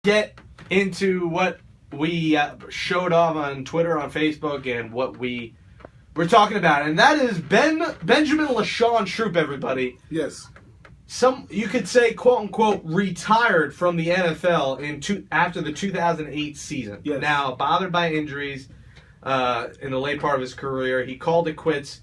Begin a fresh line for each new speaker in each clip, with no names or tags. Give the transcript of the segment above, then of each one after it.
get into what we showed off on Twitter, on Facebook, and what we're talking about, and that is Benjamin LaShawn Troupe, everybody.
Yes.
You could say, quote unquote, retired from the NFL after the 2008 season.
Yes.
Now, bothered by injuries in the late part of his career, he called it quits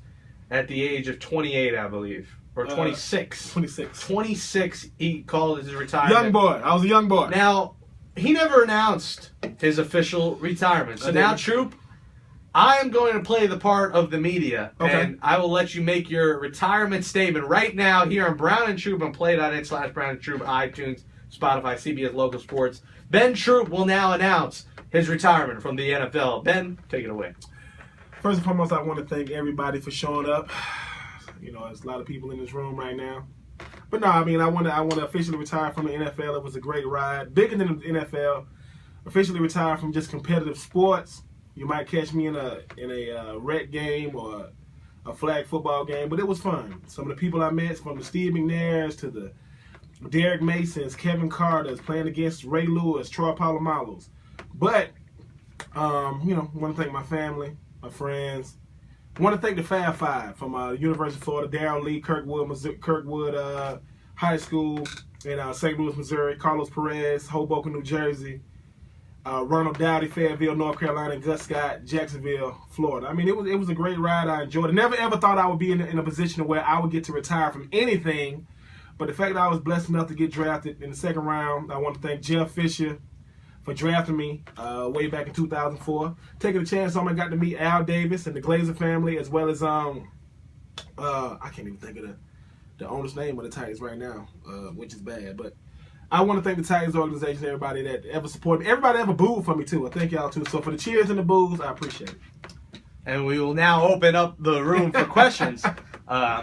at the age of 28, I believe. Or 26. 26, he called his retirement.
Young boy. I was a young boy.
Now, he never announced his official retirement. So now, Troupe, I am going to play the part of the media, and I will let you make your retirement statement right now here on Brown and Troupe on Play.it/Brown and Troupe, iTunes, Spotify, CBS Local Sports. Ben Troupe will now announce his retirement from the NFL. Ben, take it away.
First and foremost, I want to thank everybody for showing up. You know, there's a lot of people in this room right now. But no, I mean, I want to officially retire from the NFL. It was a great ride. Bigger than the NFL. Officially retire from just competitive sports. You might catch me in a rec game or a flag football game, but it was fun. Some of the people I met, from the Steve McNairs to the Derek Masons, Kevin Carter's, playing against Ray Lewis, Troy Polamalu's. But, you know, I want to thank my family, my friends. I want to thank the Fab Five from University of Florida, Darrell Lee, Kirkwood High School in St. Louis, Missouri, Carlos Perez, Hoboken, New Jersey, Ronald Dowdy, Fayetteville, North Carolina, and Gus Scott, Jacksonville, Florida. I mean, it was a great ride. I enjoyed it. Never ever thought I would be in a position where I would get to retire from anything, but the fact that I was blessed enough to get drafted in the second round, I want to thank Jeff Fisher for drafting me way back in 2004. Taking a chance on, I got to meet Al Davis and the Glazer family, as well as I can't even think of the owner's name of the Titans right now, which is bad. But I want to thank the Titans organization, everybody that ever supported me, everybody ever booed for me too. I thank y'all too. So for the cheers and the boos, I appreciate it.
And we will now open up the room for questions.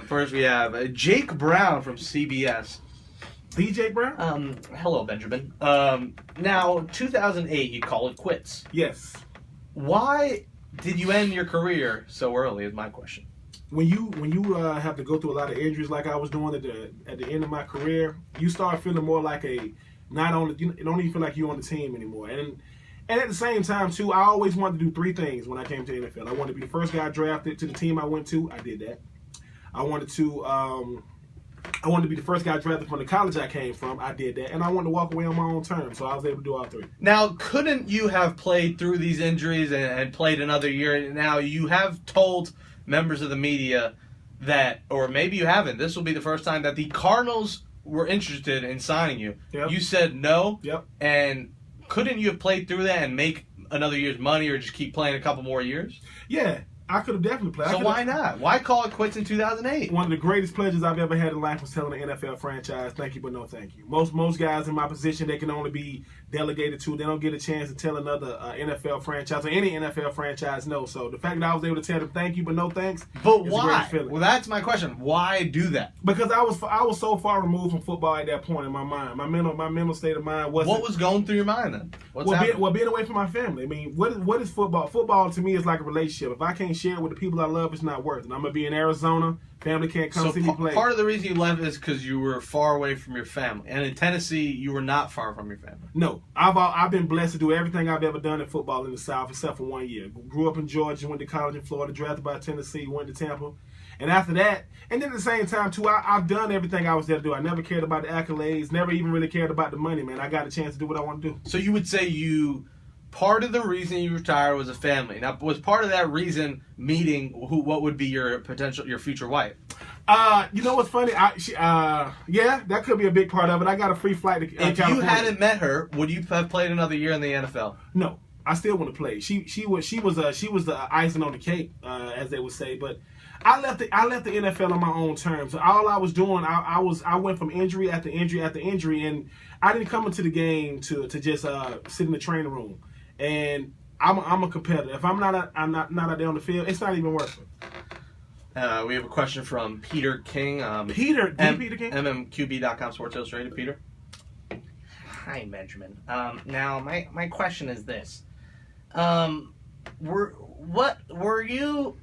First, we have Jake Brown from CBS.
DJ Brown?
Hello, Benjamin. Now, 2008, you call it quits.
Yes.
Why did you end your career so early is my question.
When you have to go through a lot of injuries like I was doing at the end of my career, you start feeling more like you don't even feel like you're on the team anymore. And at the same time, too, I always wanted to do three things when I came to the NFL. I wanted to be the first guy drafted to the team I went to. I did that. I wanted to be the first guy drafted from the college I came from. I did that. And I wanted to walk away on my own terms. So I was able to do all three.
Now, couldn't you have played through these injuries and played another year? Now, you have told members of the media that, or maybe you haven't, this will be the first time that the Cardinals were interested in signing you.
Yep.
You said no.
Yep.
And couldn't you have played through that and make another year's money or just keep playing a couple more years?
Yeah. I could have definitely played.
So why not? Why call it quits in 2008?
One of the greatest pleasures I've ever had in life was telling an NFL franchise, thank you, but no thank you. Most guys in my position, they can only be delegated to. They don't get a chance to tell another NFL franchise or any NFL franchise no. So the fact that I was able to tell them thank you, but no thanks.
But why? Well, that's my question. Why do that?
Because I was so far removed from football at that point in my mind. My mental state of mind wasn't.
What was going through your mind then?
Being away from my family. I mean, what is football? Football to me is like a relationship. If I can't share it with the people I love, it's not worth it. I'm gonna be in Arizona. Family can't come see me play.
Part of the reason you left is because you were far away from your family, and in Tennessee, you were not far from your family.
No, I've been blessed to do everything I've ever done in football in the South, except for 1 year. Grew up in Georgia, went to college in Florida, drafted by Tennessee, went to Tampa, and after that, and then at the same time too, I've done everything I was there to do. I never cared about the accolades, never even really cared about the money. Man, I got a chance to do what I want to do.
So you would say part of the reason you retired was a family. Now, was part of that reason meeting what would be your future wife?
You know what's funny? Yeah, that could be a big part of it. I got a free flight to
If
California.
you hadn't met her, would you have played another year in the NFL?
No, I still want to play. She was the icing on the cake, as they would say. But I left the NFL on my own terms. All I was doing, I went from injury after injury after injury, and I didn't come into the game to just sit in the training room. And I'm a competitor. If I'm not out there on the field, it's not even worth it.
We have a question from Peter King.
Peter King?
MMQB.com, Sports Illustrated. Peter?
Hi, Benjamin. Now, my question is this. Were you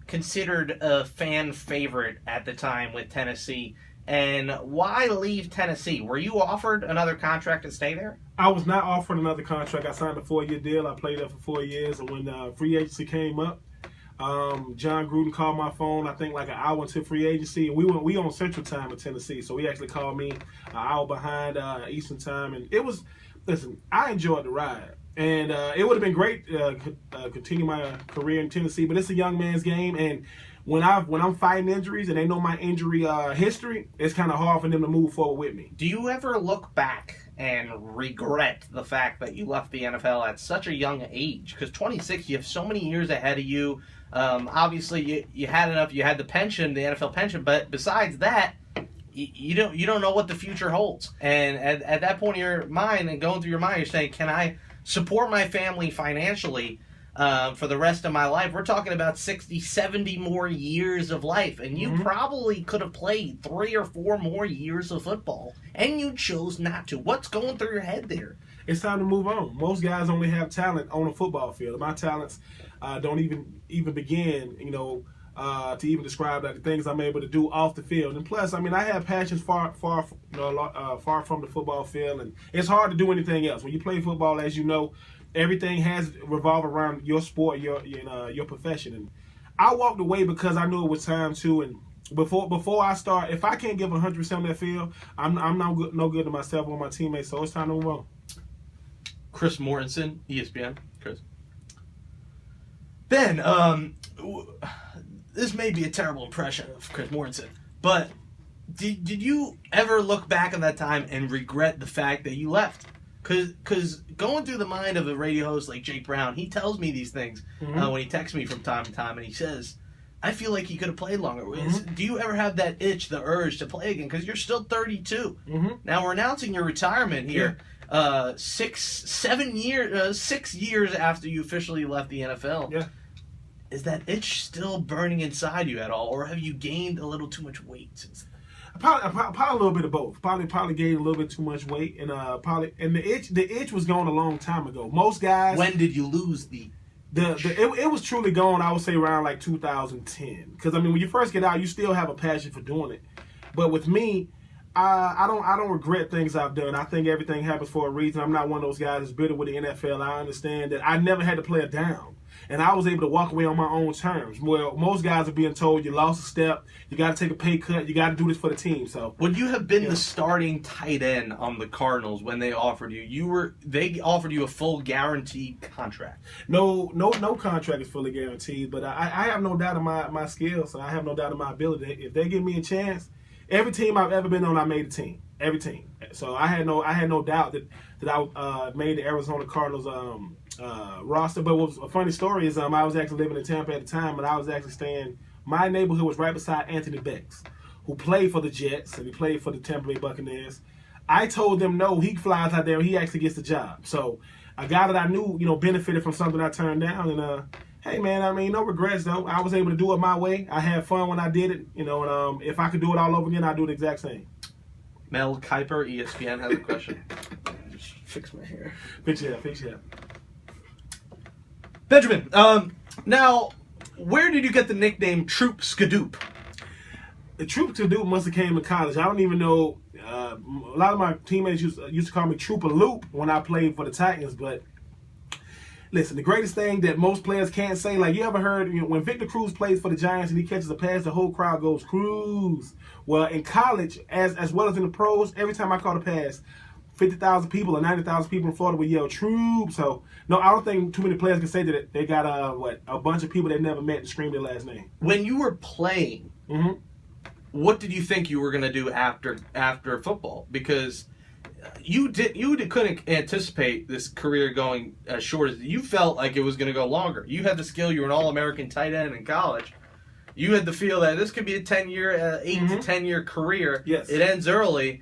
considered a fan favorite at the time with Tennessee? And why leave Tennessee? Were you offered another contract to stay there?
I was not offered another contract. I signed a 4-year deal. I played there for 4 years. And when free agency came up, John Gruden called my phone, I think like an hour into free agency. And we on Central Time in Tennessee. So he actually called me an hour behind Eastern Time. And it was, listen, I enjoyed the ride. And it would have been great to continue my career in Tennessee. But it's a young man's game. And when I'm fighting injuries and they know my injury history, it's kind of hard for them to move forward with me.
Do you ever look back and regret the fact that you left the NFL at such a young age? Because 26, you have so many years ahead of you. Obviously, you had enough. You had the pension, the NFL pension, but besides that, you don't know what the future holds. And at that point in your mind and going through your mind, you're saying, can I support my family financially for the rest of my life? We're talking about 60, 70 more years of life, and you probably could have played 3 or 4 more years of football, and you chose not to. What's going through your head there?
It's time to move on. Most guys only have talent on a football field. My talents don't even begin, to even describe the things I'm able to do off the field. And plus, I mean, I have passions far from the football field, and it's hard to do anything else. When you play football, as you know, everything has revolved around your sport, your profession. And I walked away because I knew it was time to. And before I start, if I can't give 100% on that field, I'm no good to myself or my teammates. So it's time to move on.
Chris Mortensen, ESPN. Chris. Ben, this may be a terrible impression of Chris Mortensen, but did you ever look back on that time and regret the fact that you left? Because going through the mind of a radio host like Jake Brown, he tells me these things when he texts me from time to time, and he says, I feel like he could have played longer. Do you ever have that itch, the urge to play again? Because you're still 32. Now we're announcing your retirement here. 6 years after you officially left the NFL.
Yeah.
Is that itch still burning inside you at all, or have you gained a little too much weight since then?
Probably a little bit of both. Probably gained a little bit too much weight, and the itch was gone a long time ago. Most guys.
When did you lose the?
It was truly gone. I would say around like 2010. Because I mean, when you first get out, you still have a passion for doing it. But with me, I don't regret things I've done. I think everything happens for a reason. I'm not one of those guys that's bitter with the NFL. I understand that I never had to play it down. And I was able to walk away on my own terms. Well, most guys are being told you lost a step, you got to take a pay cut, you got to do this for the team. So
would you have been the starting tight end on the Cardinals when they offered you? They offered you a full guaranteed contract.
No contract is fully guaranteed, but I have no doubt in my skills, and I have no doubt in my ability. If they give me a chance, every team I've ever been on, I made the team. Every team. So I had no doubt that I made the Arizona Cardinals roster. But what was a funny story is I was actually living in Tampa at the time, and I was actually staying. My neighborhood was right beside Anthony Bex, who played for the Jets and he played for the Tampa Bay Buccaneers. I told them no, he flies out there and he actually gets the job. So a guy that I knew, benefited from something I turned down. And hey man, I mean, no regrets though. I was able to do it my way. I had fun when I did it. And if I could do it all over again, I'd do the exact same.
Mel Kiper, ESPN, has a question.
Just fix my hair.
Fix your hair.
Benjamin, now, where did you get the nickname Troupe Skadoop?
The Troupe Skadoop must have came in college. I don't even know. A lot of my teammates used to call me Troupe Loop when I played for the Titans. But listen, the greatest thing that most players can't say, like you ever heard when Victor Cruz plays for the Giants and he catches a pass, the whole crowd goes Cruz. Well, in college, as well as in the pros, every time I caught a pass, 50,000 people or 90,000 people in Florida would yell Troupe. So no, I don't think too many players can say that they got a bunch of people they never met to scream their last name.
When you were playing, what did you think you were going to do after football? Because you couldn't anticipate this career going as short as you felt like it was going to go longer. You had the skill. You were an All-American tight end in college. You had the feel that this could be a 10-year, 8 to 10-year career.
Yes.
It ends early.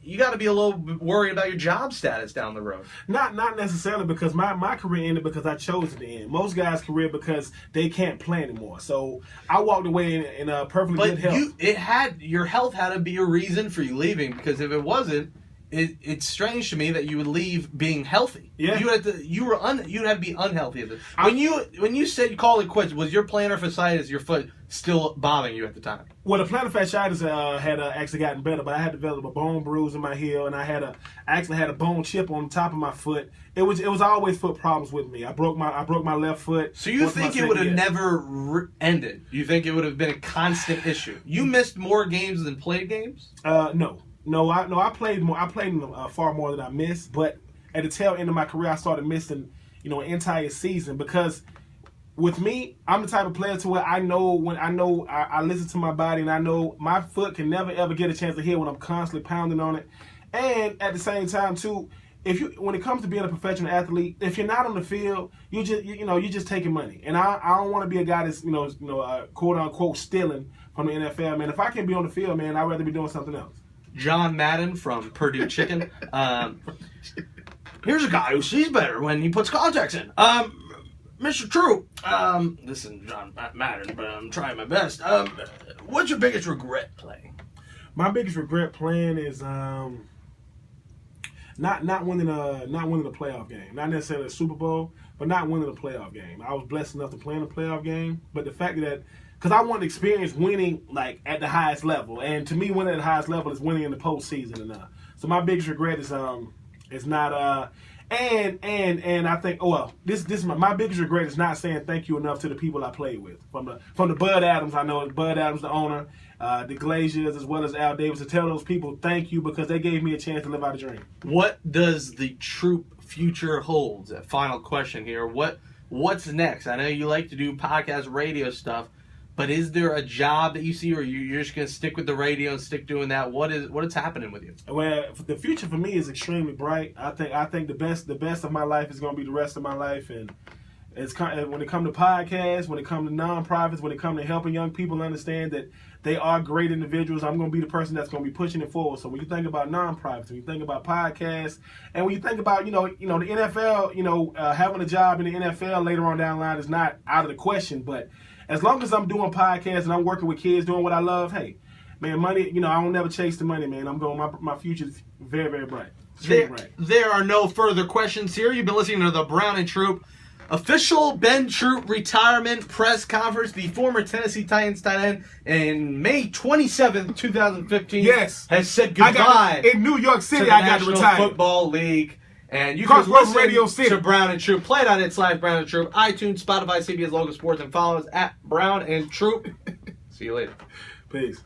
You got to be a little worried about your job status down the road.
Not necessarily because my career ended because I chose it to end. Most guys' career because they can't play anymore. So I walked away in a perfectly good health.
Your health had to be a reason for you leaving, because if it wasn't,
it's strange to me that you would leave being healthy.
Yeah.
You'd have to be unhealthy at this. When you said you called it quits, was your plantar fasciitis, your foot, still bothering you at the time?
Well, the plantar fasciitis had actually gotten better, but I had developed a bone bruise in my heel, and I actually had a bone chip on the top of my foot. It was always foot problems with me. I broke my left foot.
So you think it would have never ended? You think it would have been a constant issue? You missed more games than played games?
No, I played more. I played far more than I missed. But at the tail end of my career, I started missing, an entire season because with me, I'm the type of player to where I listen to my body and I know my foot can never ever get a chance to heal when I'm constantly pounding on it. And at the same time too, when it comes to being a professional athlete, if you're not on the field, you're just taking money. And I don't want to be a guy that's quote unquote stealing from the NFL, man. If I can be on the field, man, I'd rather be doing something else.
John Madden from Purdue Chicken. Here's a guy who sees better when he puts contacts in. Mr. Troupe, listen, John Madden, but I'm trying my best. What's your biggest regret playing?
My biggest regret playing is not winning a playoff game. Not necessarily a Super Bowl, but not winning a playoff game. I was blessed enough to play in a playoff game, but the fact that because I want to experience winning like at the highest level, and to me, winning at the highest level is winning in the postseason. And so my biggest regret is not and I think this is my biggest regret is not saying thank you enough to the people I played with from the Bud Adams. I know Bud Adams, the owner, the Glaziers, as well as Al Davis, to tell those people thank you because they gave me a chance to live out a dream.
What does the Troupe future hold? A final question here. What's next? I know you like to do podcast radio stuff. But is there a job that you see, or you're just gonna stick with the radio and stick doing that? What is happening with you?
Well, the future for me is extremely bright. I think the best of my life is gonna be the rest of my life, and when it comes to podcasts, when it comes to nonprofits, when it comes to helping young people understand that they are great individuals, I'm gonna be the person that's gonna be pushing it forward. So when you think about nonprofits, when you think about podcasts, and when you think about the NFL, having a job in the NFL later on down the line is not out of the question, but as long as I'm doing podcasts and I'm working with kids doing what I love, hey, man, money, I won't never chase the money, man. I'm going, my future's very, very bright.
There are no further questions here. You've been listening to the Brown and Troupe official Ben Troupe retirement press conference. The former Tennessee Titans tight end in May 27th, 2015 has said goodbye
in New York City.
To the National Football League. And you can listen to Brown and Troupe, Play.it/Brown and Troupe, iTunes, Spotify, CBS Local Sports, and follow us at Brown and Troupe. See you later.
Peace.